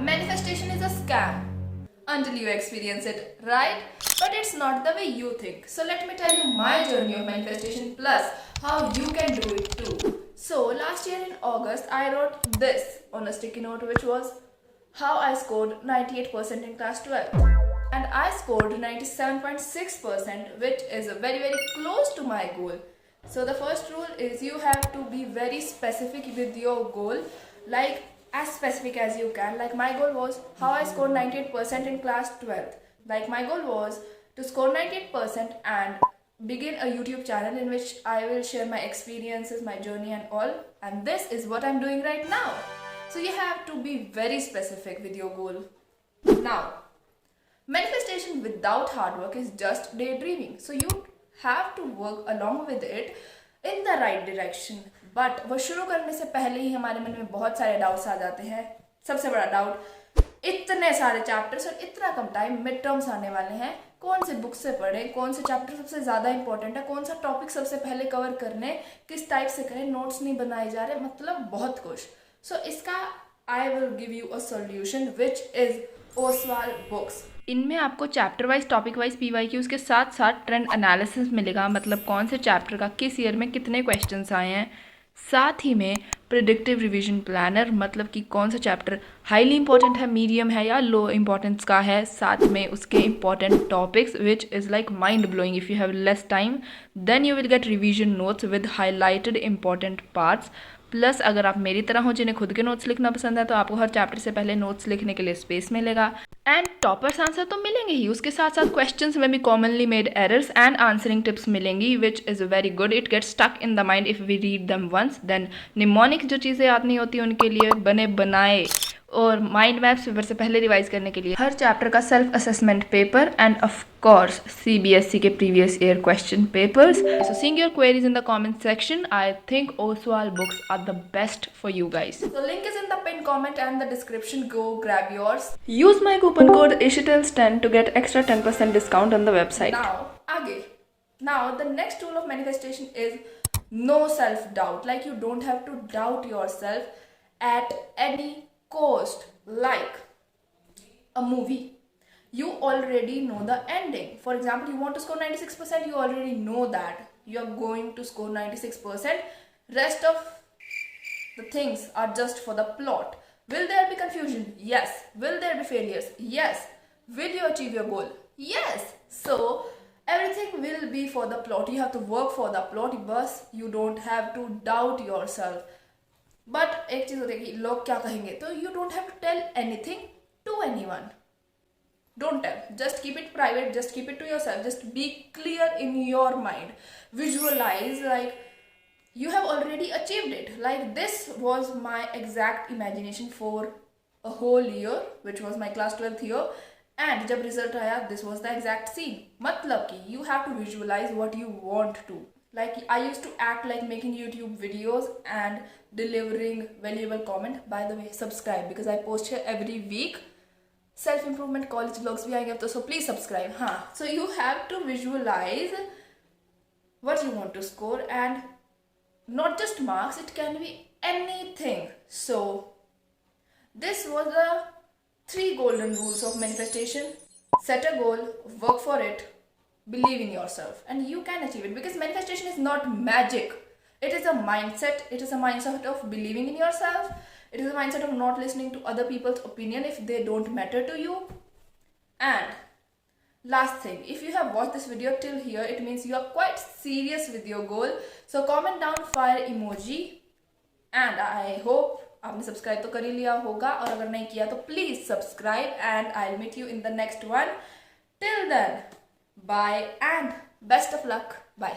Manifestation is a scam until you experience it, right? But it's not the way you think. So let me tell you my journey of manifestation plus how you can do it too. So last year in August, I wrote this on a sticky note, which was how I scored 98% in class 12. And I scored 97.6%, which is very close to my goal. So the first rule is you have to be very specific with your goal, like as specific as you can. Like my goal was how I scored 98% in class 12th. Like my goal was to score 98% and begin a YouTube channel in which I will share my experiences, my journey and all. And this is what I'm doing right now. So you have to be very specific with your goal. Now, manifestation without hard work is just daydreaming. So you have to work along with it in the right direction. But वो शुरू करने से पहले ही हमारे मन में बहुत सारे डाउट्स आ जाते हैं. सबसे बड़ा डाउट, इतने सारे चैप्टर्स और इतना कम टाइम, मिड टर्म्स आने वाले हैं, कौन से बुक से पढ़ें, कौन से चैप्टर सबसे ज़्यादा इंपॉर्टेंट है, कौन सा टॉपिक सबसे पहले कवर करने, किस टाइप से करें, नोट्स नहीं बनाए जा रहे, मतलब बहुत कुछ. सो इसका I will give you a solution which is Oswal books. इनमें आपको chapter wise, topic wise PYQs के साथ साथ ट्रेंड एनालिसिस मिलेगा, मतलब कौन से चैप्टर का किस ईयर में कितने क्वेश्चंस आए हैं. साथ ही में प्रिडिक्टिव रिवीजन प्लानर, मतलब कि कौन सा चैप्टर हाईली इंपॉर्टेंट है, मीडियम है या लो इंपॉर्टेंस का है. साथ में उसके important topics which is like mind blowing. If you have less time then you will get revision notes with highlighted important parts. Plus अगर आप मेरी तरह हो जिन्हें खुद के नोट्स लिखना पसंद है, तो आपको हर चैप्टर से पहले नोट्स लिखने के लिए स्पेस मिलेगा. एंड टॉपर्स आंसर तो मिलेंगे ही, उसके साथ साथ क्वेश्चंस में भी commonly made errors and answering tips मिलेंगी, which is very good. It gets stuck in the mind if we read them once. Then mnemonic जो चीज़ें याद नहीं होती उनके लिए बने बनाए और माइंड मैप्स पेपर से पहले रिवाइज करने के लिए हर चैप्टर का self assessment paper end of course CBSE के previous year question papers. So seeing your queries in the comment section. I think Oswaal books are the best for you guys. So link is in the pinned comment and the description. Go grab yours. Use my coupon code ISHITELS10 to get extra 10% discount on the website. Now the next tool of manifestation is no self-doubt. Like you don't have to doubt yourself at any cost. Like a movie. You already know the ending. For example, you want to score 96%, you already know that you are going to score 96%. Rest of the things are just for the plot. Will there be confusion? Yes. Will there be failures? Yes. Will you achieve your goal? Yes. So everything will be for the plot. You have to work for the plot. But you don't have to doubt yourself. But एक चीज होती है कि लोग क्या कहेंगे, तो you don't have to tell anything to anyone. Don't tell. Just keep it private. Just keep it to yourself. Just be clear in your mind. Visualize like you have already achieved it. Like this was my exact imagination for a whole year, which was my class 12th year. And जब result आया, this was the exact scene. मतलब कि you have to visualize what you want to. Like I used to act like making YouTube videos and delivering valuable comment. By the way, subscribe because I post here every week. Self improvement college blogs भी आएंगे अब तो, so please subscribe. हाँ, so you have to visualise what you want to score and not just marks, it can be anything. So this was the 3 golden rules of manifestation. Set a goal, work for it, believe in yourself, and you can achieve it, because manifestation is not magic. It is a mindset. It is a mindset of believing in yourself. It is a mindset of not listening to other people's opinion if they don't matter to you. And last thing, if you have watched this video till here, it means you are quite serious with your goal. So comment down fire emoji. And I hope आपने subscribe तो कर ही लिया होगा, और अगर नहीं किया तो please subscribe. And I will meet you in the next one. Till then, bye and best of luck. Bye.